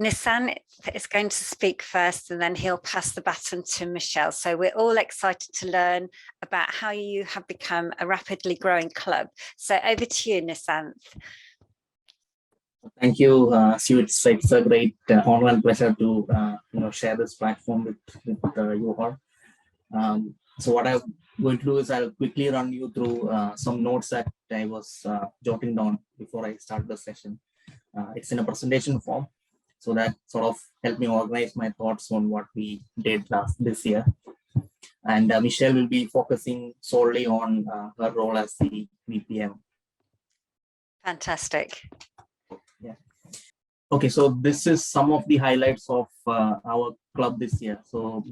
Nissan is going to speak first and then he'll pass the baton to Michelle. So we're all excited to learn about how you have become a rapidly growing club. So over to you, Nissan. Thank you, Sue. It's a great honor and pleasure to share this platform with you all. So what I'm going to do is I'll quickly run you through some notes that I was jotting down before I start the session. It's in a presentation form, so that sort of helped me organize my thoughts on what we did this year. And Michelle will be focusing solely on her role as the VPM. Fantastic. Yeah. Okay, so this is some of the highlights of our club this year. So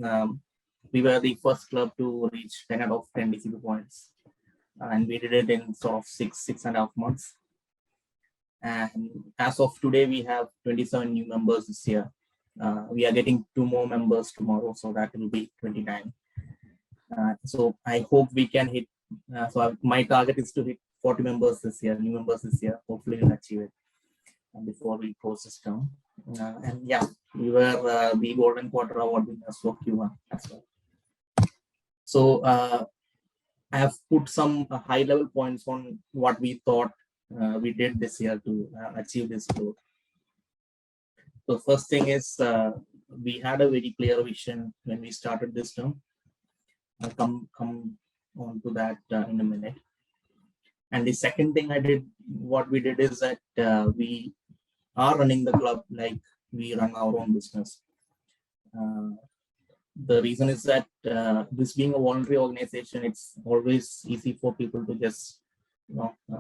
we were the first club to reach 10 out of 10 DCP points, and we did it in sort of 6.5 months. And as of today, we have 27 new members this year. We are getting 2 more members tomorrow, so that will be 29. So I hope we can hit, my target is to hit 40 members this year, new members this year. Hopefully we'll achieve it before we close this term. And yeah, we were the Golden Quarter Award winners for Q1 as well. So I have put some high-level points on what we thought we did this year to achieve this growth. So first thing is we had a very clear vision when we started this term. I'll come on to that in a minute. And the second thing what we did is that we are running the club like we run our own business. The reason is that this being a voluntary organization, it's always easy for people to just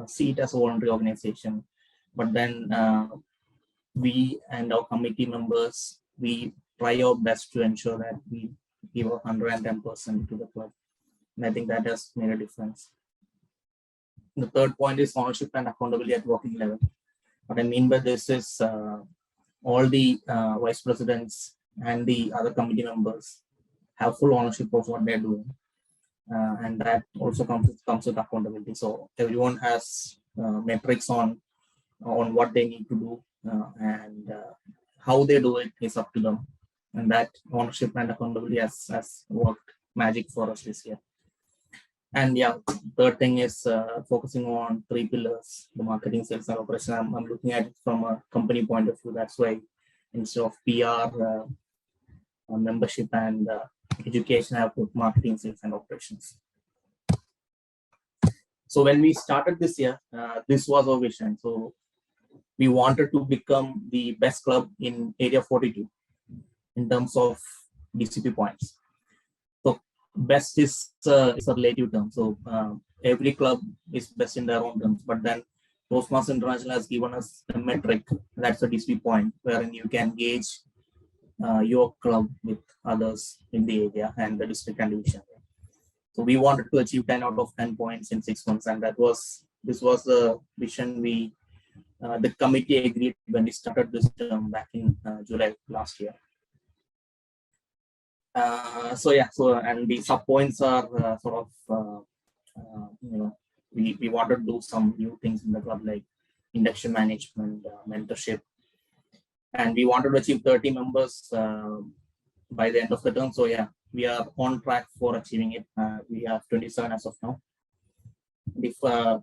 see it as a voluntary organization. But then we and our committee members, we try our best to ensure that we give 110% to the club. And I think that has made a difference. The third point is ownership and accountability at working level. What I mean by this is all the vice presidents and the other committee members have full ownership of what they're doing. And that also comes with accountability. So everyone has metrics on what they need to do, and how they do it is up to them. And that ownership and accountability has worked magic for us this year. And yeah, third thing is focusing on 3 pillars: the marketing, sales, and operation. I'm looking at it from a company point of view. That's why instead of PR, membership, and education, I have put marketing, sales, and operations. So when we started this year, this was our vision. So we wanted to become the best club in Area 42 in terms of DCP points. So best is a relative term. So every club is best in their own terms. But then Toastmasters International has given us a metric, that's a DCP point, wherein you can gauge your club with others in the area and the district and division. So we wanted to achieve 10 out of 10 points in 6 months, and this was the vision the committee agreed when we started this term back in July last year. And the sub points are we wanted to do some new things in the club, like induction management, mentorship, and we wanted to achieve 30 members by the end of the term. So yeah, we are on track for achieving it. We have 27 as of now. The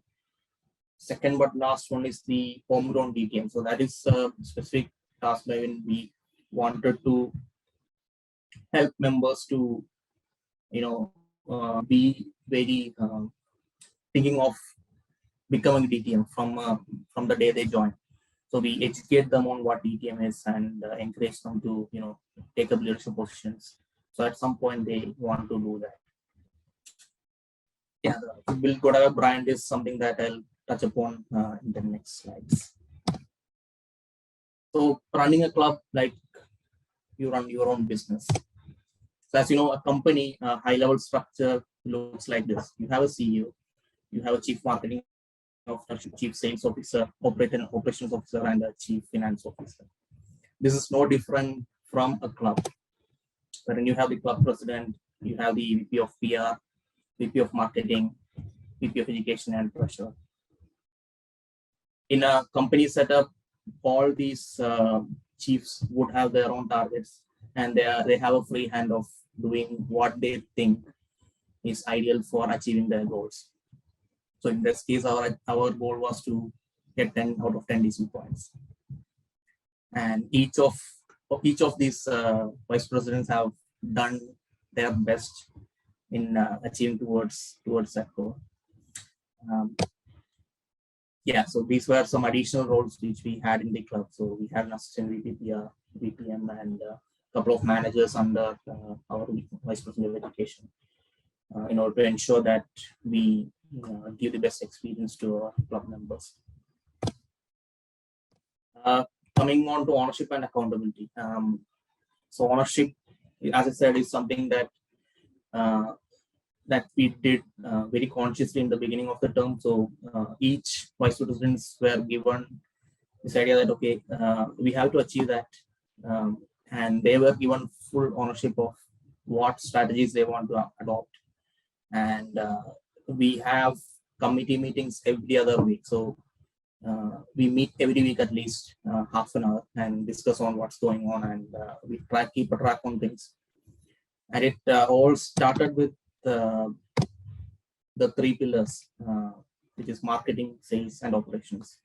second but last one is the homegrown DTM. So that is a specific task by when we wanted to help members to be very thinking of becoming DTM from the day they join. So we educate them on what DTM is and encourage them to take up leadership positions. So at some point they want to do that. Yeah, the Build Godiva brand is something that I'll touch upon in the next slides. So running a club like you run your own business. So as you know, a company high-level structure looks like this. You have a CEO, you have a chief marketing officer, chief sales officer, operations officer, and a chief finance officer. This is no different from a club. When you have the club president, you have the VP of PR, VP of marketing, VP of education, and treasurer. In a company setup, all these chiefs would have their own targets, and they have a free hand of doing what they think is ideal for achieving their goals. So in this case, our goal was to get 10 out of 10 DC points, and each of these vice presidents have done their best in achieving towards that goal. Yeah, so these were some additional roles which we had in the club. So we had an assistant VPPR, VPM, and a couple of managers under our vice president of education, in order to ensure that we give the best experience to our club members. Coming on to ownership and accountability. So ownership, as I said, is something that that we did very consciously in the beginning of the term. So each vice presidents were given this idea that, okay, we have to achieve that. And they were given full ownership of what strategies they want to adopt. And we have committee meetings every other week. So we meet every week at least half an hour and discuss on what's going on, and we keep a track on things. And it all started with the three pillars, which is marketing, sales, and operations.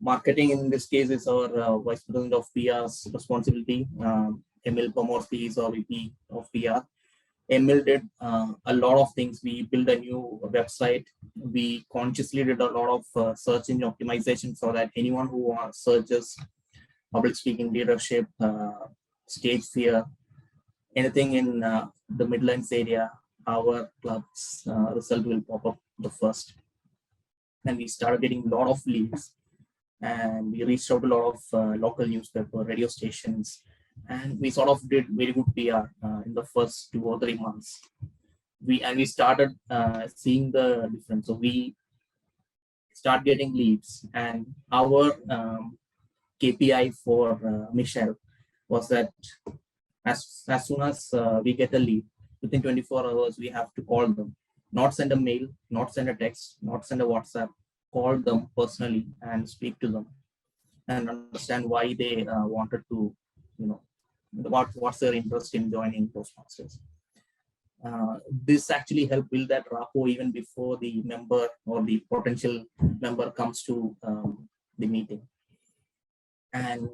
Marketing in this case is our vice president of PR's responsibility. Emil Pomorski is our VP of PR. Emil did a lot of things. We built a new website. We consciously did a lot of search engine optimization so that anyone who searches public speaking, leadership, stage fear, anything in the Midlands area, our club's result will pop up the first. And we started getting a lot of leads, and we reached out to a lot of local newspaper, radio stations, and we sort of did very good PR in the first 2 or 3 months. We started seeing the difference. So we start getting leads, and our KPI for Michelle was that as soon as we get a lead, within 24 hours, we have to call them, not send a mail, not send a text, not send a WhatsApp, call them personally and speak to them and understand why they wanted to, what's their interest in joining Toastmasters. This actually helped build that rapport even before the member or the potential member comes to the meeting. And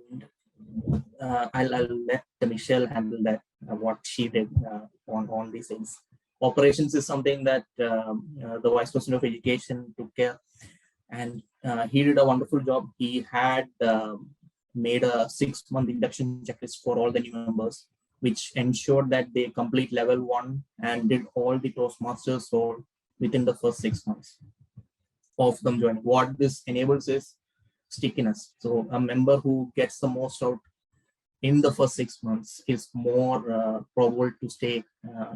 I'll let Michelle handle that, what she did on these things. Operations is something that the Vice President of Education took care, and he did a wonderful job. He had made a 6-month induction checklist for all the new members, which ensured that they complete level 1 and did all the Toastmasters role within the first 6 months of them joining. What this enables is stickiness. So a member who gets the most out in the first 6 months is more probable to stay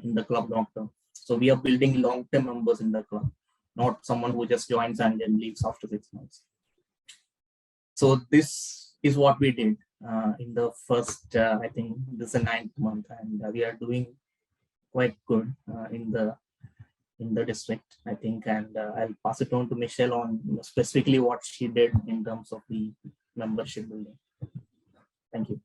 in the club long term. So we are building long-term members in the club, not someone who just joins and then leaves after 6 months. So this is what we did in the first, I think this is the 9th month, and we are doing quite good in the district, I think. And I'll pass it on to Michelle on specifically what she did in terms of the membership building. Thank you.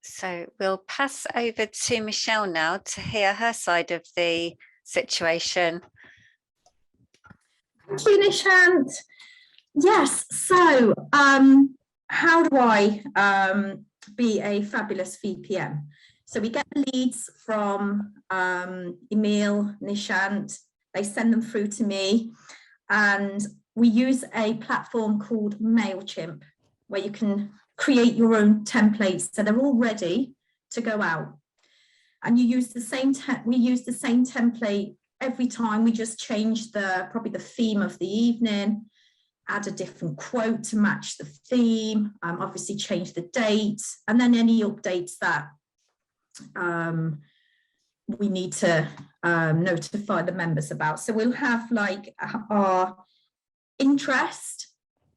So we'll pass over to Michelle now to hear her side of the situation. Thank you, Nishant. Yes, so how do I be a fabulous VPM? So we get leads from Emil, Nishant, they send them through to me, and we use a platform called MailChimp where you can create your own templates, so they're all ready to go out. And you use the same we use the same template every time. We just change probably the theme of the evening, add a different quote to match the theme, obviously change the date, and then any updates that we need to notify the members about. So we'll have like our interest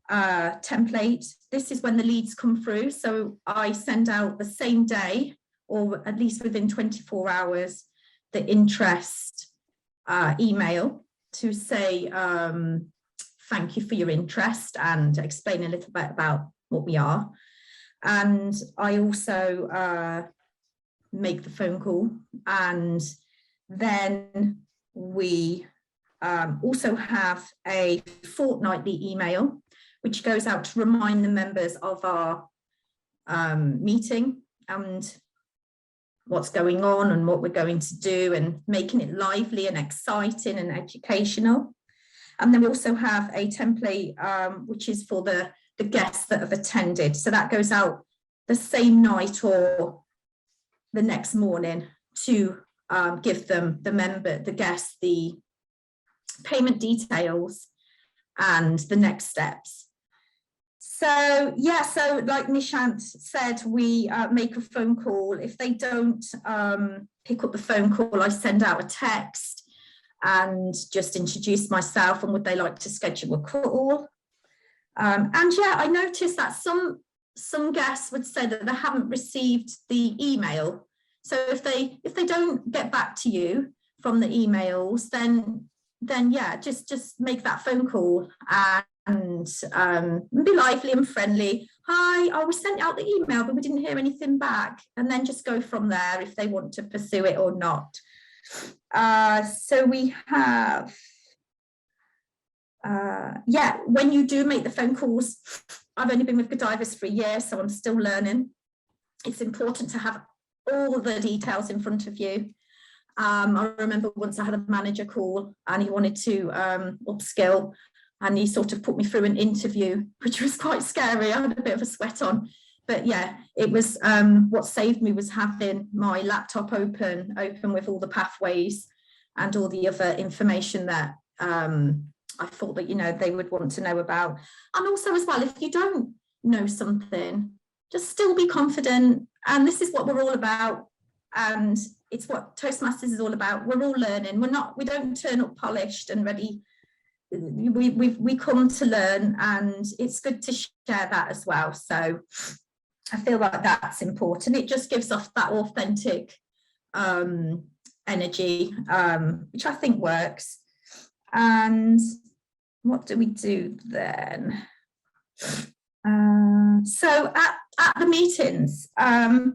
template. This is when the leads come through. So I send out the same day, or at least within 24 hours, the interest email to say thank you for your interest and explain a little bit about what we are. And I also make the phone call, and then we also have a fortnightly email which goes out to remind the members of our meeting and what's going on and what we're going to do, and making it lively and exciting and educational. And then we also have a template which is for the guests that have attended. So that goes out the same night or the next morning to give them, the guests, the payment details and the next steps. So yeah, so like Nishant said, we make a phone call. If they don't pick up the phone call, I send out a text and just introduce myself and would they like to schedule a call. And yeah, I noticed that some guests would say that they haven't received the email. So if they don't get back to you from the emails, then yeah, just make that phone call and be lively and friendly. Hi, we sent out the email, but we didn't hear anything back. And then just go from there if they want to pursue it or not. So we have, yeah, when you do make the phone calls, I've only been with Godiva for a year, so I'm still learning. It's important to have all the details in front of you. I remember once I had a manager call and he wanted to upskill, and he sort of put me through an interview, which was quite scary. I had a bit of a sweat on, but yeah, it was what saved me was having my laptop open with all the pathways and all the other information that I thought that, you know, they would want to know about. And also as well, if you don't know something, just still be confident. And this is what we're all about. And it's what Toastmasters is all about. We're all learning. We don't turn up polished and ready. We come to learn, and it's good to share that as well. So I feel like that's important. It just gives off that authentic energy, which I think works. And what do we do then? So at the meetings, I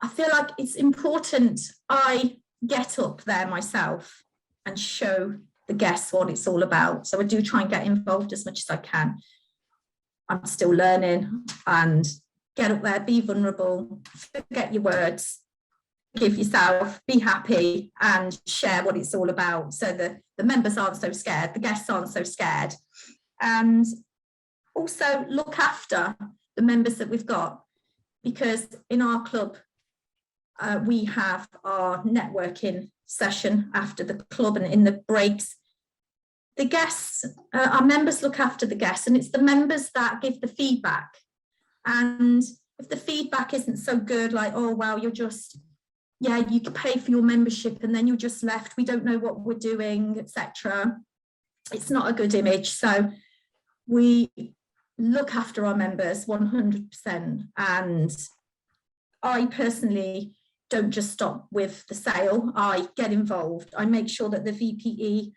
feel like it's important I get up there myself and show the guests what it's all about. So I do try and get involved as much as I can. I'm still learning, and get up there, be vulnerable, forget your words, give yourself, be happy, and share what it's all about. So the members aren't so scared, the guests aren't so scared. And also look after the members that we've got, because in our club, we have our networking session after the club, and in the breaks, the guests, our members look after the guests, and it's the members that give the feedback. And if the feedback isn't so good, like, oh, wow, you're just, yeah, you can pay for your membership and then you're just left, we don't know what we're doing, etc. It's not a good image. So we look after our members 100%. And I personally don't just stop with the sale. I get involved. I make sure that the VPE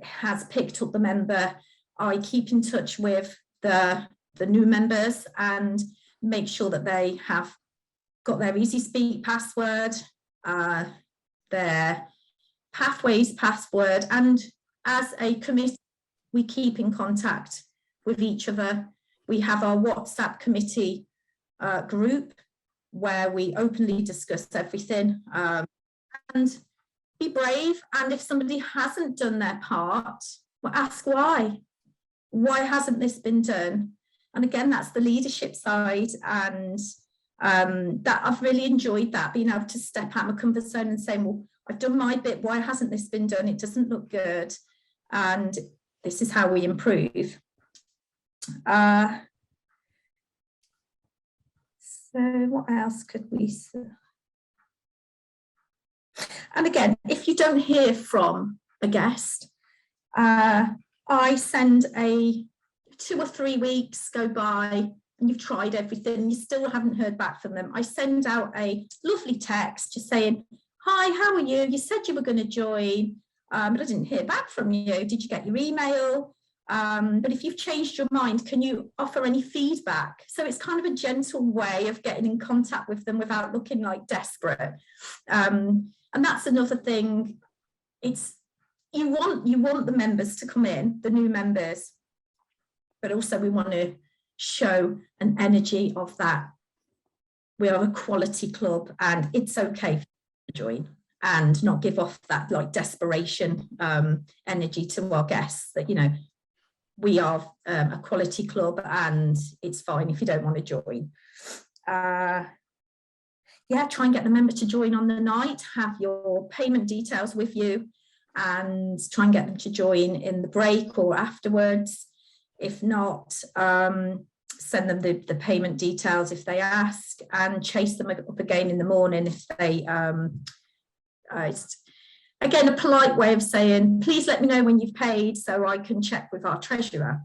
has picked up the member. I keep in touch with the new members and make sure that they have got their Easy Speak password, their Pathways password, and as a committee, we keep in contact with each other. We have our WhatsApp committee group where we openly discuss everything, and be brave. And if somebody hasn't done their part, well, ask why. Why hasn't this been done? And again, that's the leadership side, and that I've really enjoyed that, being able to step out of my comfort zone and saying, well, I've done my bit, why hasn't this been done? It doesn't look good, and this is how we improve. So what else could we say? And again, if you don't hear from a guest, I send 2 or 3 weeks go by and you've tried everything and you still haven't heard back from them. I send out a lovely text just saying, hi, how are you? You said you were going to join, but I didn't hear back from you. Did you get your email? But if you've changed your mind, can you offer any feedback? So it's kind of a gentle way of getting in contact with them without looking like desperate. And that's another thing. It's you want the members to come in, the new members, but also we want to show an energy of that. We are a quality club and it's okay to join, and not give off that like desperation energy to our guests that, you know, we are a quality club and it's fine if you don't want to join. Yeah, try and get the member to join on the night, have your payment details with you and try and get them to join in the break or afterwards. If not, send them the payment details if they ask, and chase them up again in the morning if they, it's, again, a polite way of saying, please let me know when you've paid so I can check with our treasurer.